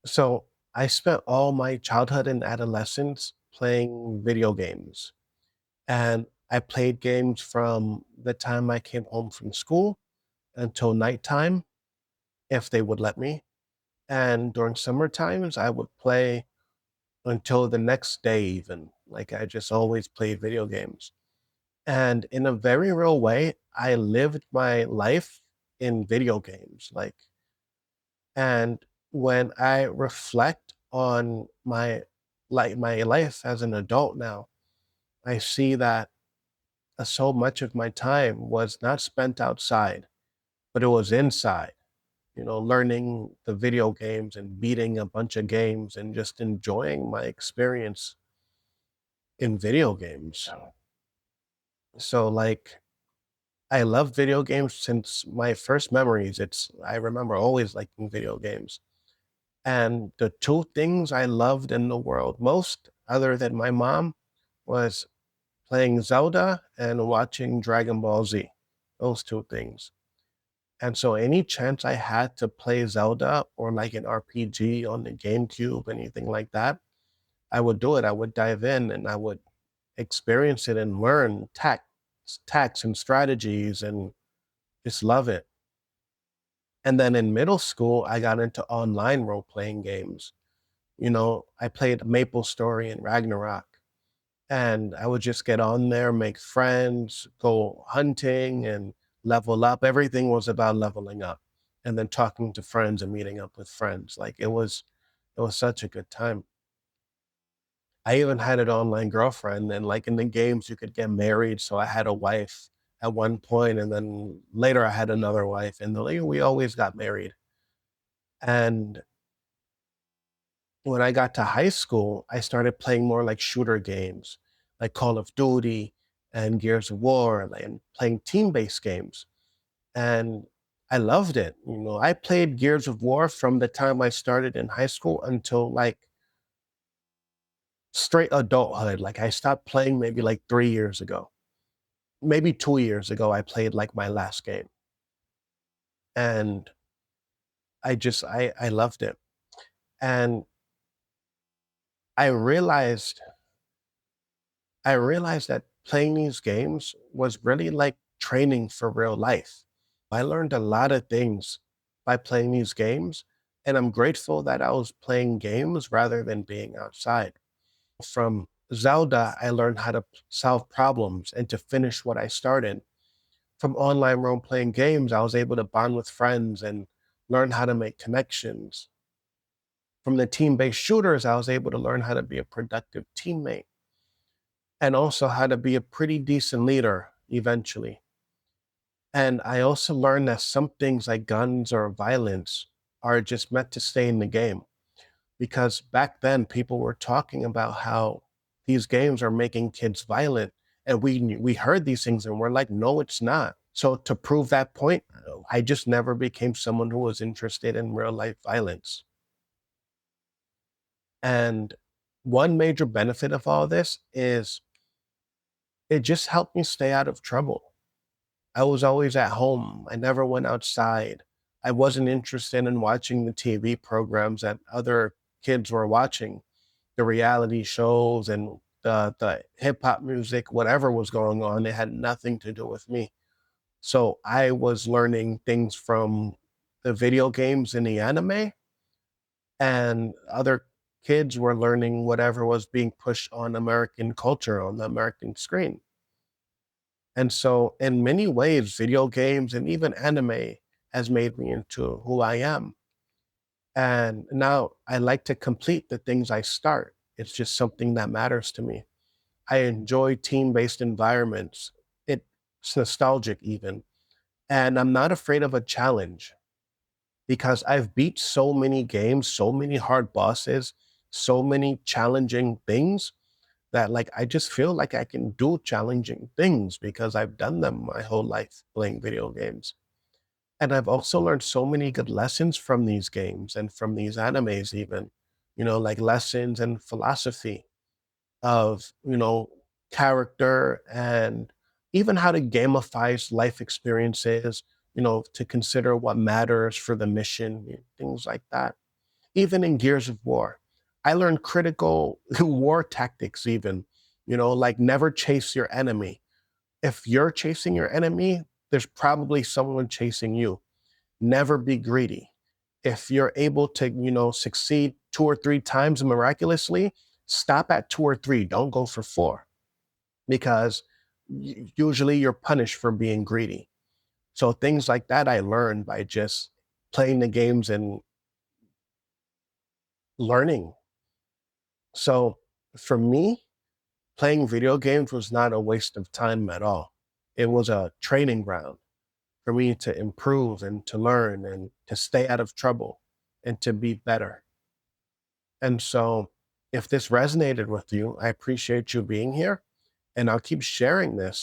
So I spent all my childhood and adolescence playing video games. And I played games from the time I came home from school until nighttime, if they would let me. And during summer times, I would play until the next day, even. Like I just always played video games. And in a very real way, I lived my life in video games. And when I reflect on my life as an adult now, I see that so much of my time was not spent outside, but it was inside, learning the video games and beating a bunch of games and just enjoying my experience in video games. So I love video games since my first memories. I remember always liking video games. And the two things I loved in the world most, other than my mom, was playing Zelda and watching Dragon Ball Z. Those two things. And so any chance I had to play Zelda or like an RPG on the GameCube, anything like that, I would do it. I would dive in and I would experience it and learn tactics and strategies and just love it. And then in middle school, I got into online role playing games. I played Maple Story and Ragnarok. And I would just get on there, make friends, go hunting and level up. Everything was about leveling up and then talking to friends and meeting up with friends. It was such a good time. I even had an online girlfriend and like in the games you could get married. So I had a wife at one point and then later I had another wife and we always got married. And when I got to high school, I started playing more like shooter games, like Call of Duty and Gears of War, and playing team-based games. And I loved it. I played Gears of War from the time I started in high school until like straight adulthood. Like I stopped playing maybe like 3 years ago. Maybe 2 years ago, I played like my last game. And I loved it. And I realized I realized that playing these games was really like training for real life. I learned a lot of things by playing these games, and I'm grateful that I was playing games rather than being outside. From Zelda, I learned how to solve problems and to finish what I started. From online role playing games, I was able to bond with friends and learn how to make connections. From the team based shooters, I was able to learn how to be a productive teammate and also how to be a pretty decent leader eventually. And I also learned that some things like guns or violence are just meant to stay in the game because back then people were talking about how these games are making kids violent and we heard these things and we're like no it's not. So to prove that point, I just never became someone who was interested in real life violence. And one major benefit of all this is it just helped me stay out of trouble. I was always at home. I never went outside. I wasn't interested in watching the TV programs that other kids were watching, the reality shows and the hip hop music, whatever was going on. It had nothing to do with me. So I was learning things from the video games and the anime, and other kids were learning whatever was being pushed on American culture on the American screen. And so, in many ways, video games and even anime has made me into who I am. And now I like to complete the things I start. It's just something that matters to me. I enjoy team based environments. It's nostalgic, even. And I'm not afraid of a challenge because I've beat so many games, so many hard bosses, so many challenging things that like I just feel like I can do challenging things because I've done them my whole life playing video games. And I've also learned so many good lessons from these games and from these animes even, like lessons and philosophy of, character and even how to gamify life experiences, to consider what matters for the mission, things like that. Even in Gears of War, I learned critical war tactics, even, like never chase your enemy. If you're chasing your enemy, there's probably someone chasing you. Never be greedy. If you're able to, succeed 2 or 3 times miraculously, stop at 2 or 3. Don't go for 4 because usually you're punished for being greedy. So things like that I learned by just playing the games and learning. So for me, playing video games was not a waste of time at all. It was a training ground for me to improve and to learn and to stay out of trouble and to be better. And so, if this resonated with you, I appreciate you being here, and I'll keep sharing this